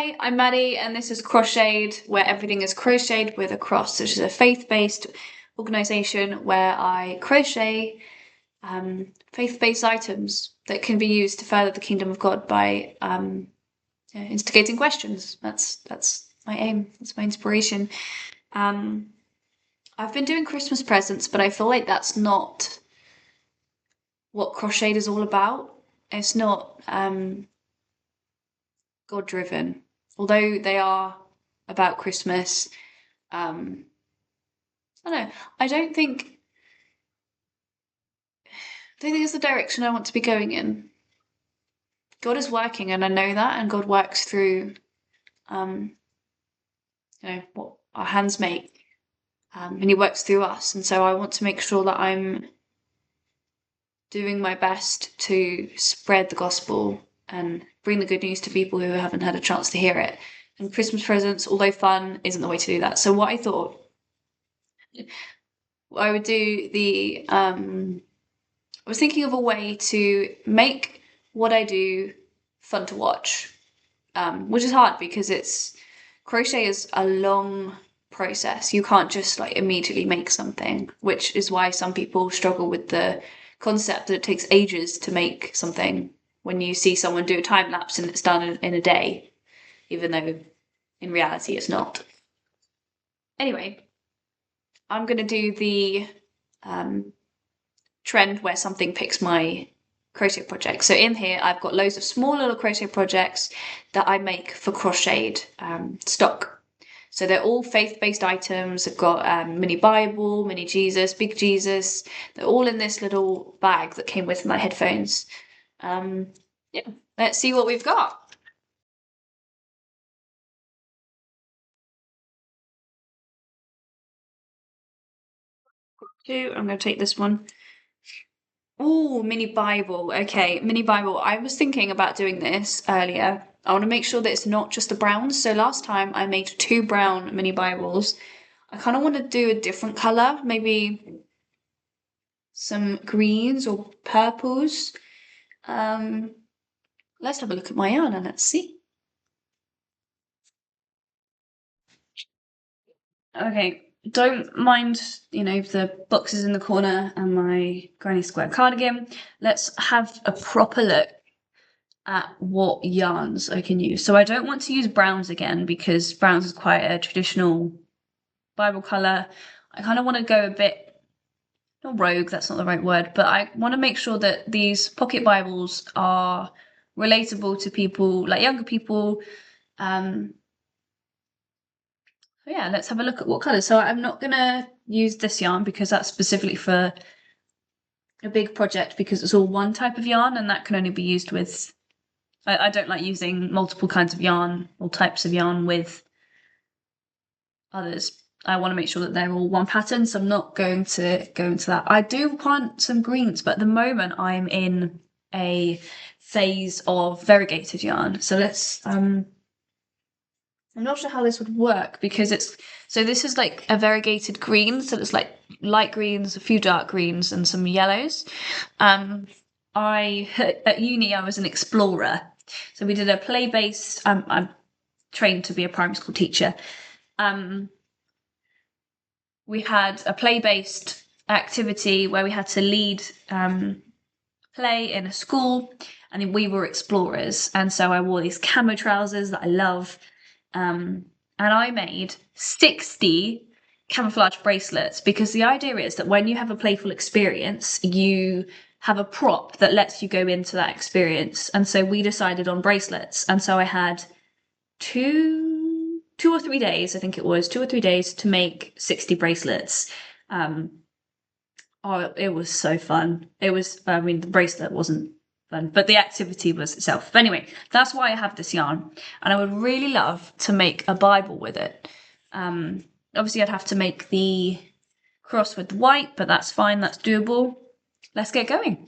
Hi, I'm Maddie, and this is Crocheted, where everything is crocheted with a cross, which is a faith-based organisation where I crochet faith-based items that can be used to further the kingdom of God by instigating questions. That's my aim. That's my inspiration. I've been doing Christmas presents, but I feel like that's not what Crocheted is all about. It's not God-driven, although they are about Christmas. I don't know. I don't think it's the direction I want to be going in. God is working, and I know that, and God works through, what our hands make, and He works through us. And so I want to make sure that I'm doing my best to spread the gospel and bring the good news to people who haven't had a chance to hear it. And Christmas presents, although fun, isn't the way to do that. So what I thought I would do I was thinking of a way to make what I do fun to watch, which is hard because crochet is a long process. You can't just like immediately make something, which is why some people struggle with the concept that it takes ages to make something when you see someone do a time lapse and it's done in a day, even though in reality it's not. Anyway, I'm going to do the trend where something picks my crochet project. So in here I've got loads of small little crochet projects that I make for crocheted stock. So they're all faith-based items. I've got mini Bible, mini Jesus, big Jesus. They're all in this little bag that came with my headphones. Yeah, let's see what we've got. I'm going to take this one. Oh, mini Bible. Okay, mini Bible. I was thinking about doing this earlier. I want to make sure that it's not just the browns. So last time I made 2 brown mini Bibles. I kind of want to do a different color, maybe some greens or purples. Let's have a look at my yarn and let's see. Okay, don't mind, the boxes in the corner and my granny square cardigan. Let's have a proper look at what yarns I can use. So I don't want to use browns again because browns is quite a traditional Bible colour. I kind of want to go a bit, not rogue, that's not the right word, but I want to make sure that these pocket Bibles are relatable to people, like younger people. Yeah, let's have a look at what colours. So I'm not going to use this yarn because that's specifically for a big project because it's all one type of yarn and that can only be used with I don't like using multiple kinds of yarn or types of yarn with others. I want to make sure that they're all one pattern, so I'm not going to go into that. I do want some greens, but at the moment I'm in a phase of variegated yarn. So I'm not sure how this would work because this is like a variegated green, so it's like light greens, a few dark greens, and some yellows. At uni I was an explorer. So we did a play-based, I'm trained to be a primary school teacher. We had a play-based activity where we had to lead play in a school, and then we were explorers. And so I wore these camo trousers that I love. And I made 60 camouflage bracelets because the idea is that when you have a playful experience, you have a prop that lets you go into that experience. And so we decided on bracelets. And so I had 2 or 3 days, I think it was 2 or 3 days to make 60 bracelets. It was so fun. The bracelet wasn't fun, but the activity was itself. But anyway, that's why I have this yarn, and I would really love to make a Bible with it. Obviously I'd have to make the cross with the white, but that's fine, that's doable. Let's get going.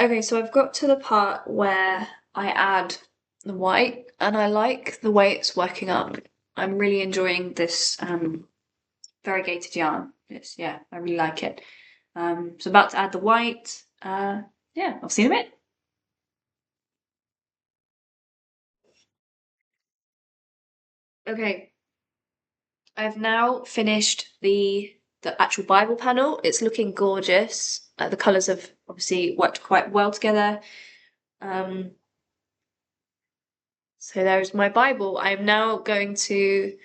Okay, so I've got to the part where I add the white, and I like the way it's working up. I'm really enjoying this variegated yarn. Yeah, I really like it. So about to add the white. Yeah, I'll see you in a bit. Okay, I've now finished the actual Bible panel. It's looking gorgeous. The colours have obviously worked quite well together. Um, so there's my Bible. I'm now going to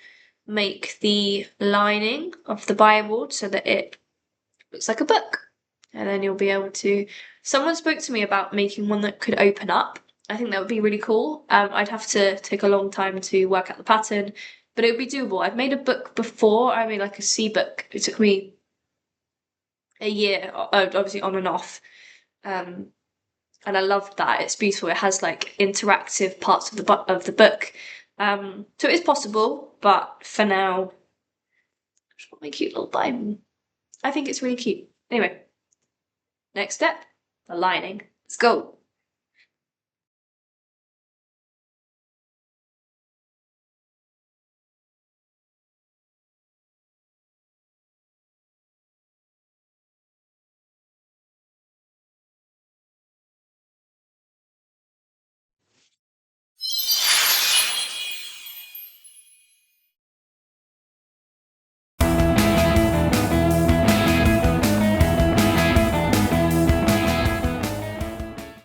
make the lining of the Bible so that it looks like a book. And then you'll be able to. Someone spoke to me about making one that could open up. I think that would be really cool. I'd have to take a long time to work out the pattern, but it would be doable. I've made a book before. I made like a C book. It took me a year, obviously on and off. Um, and I loved that. It's beautiful. It has like interactive parts of the book. So it is possible, but for now, I just want my cute little Bible. I think it's really cute. Anyway, next step, the lining. Let's go.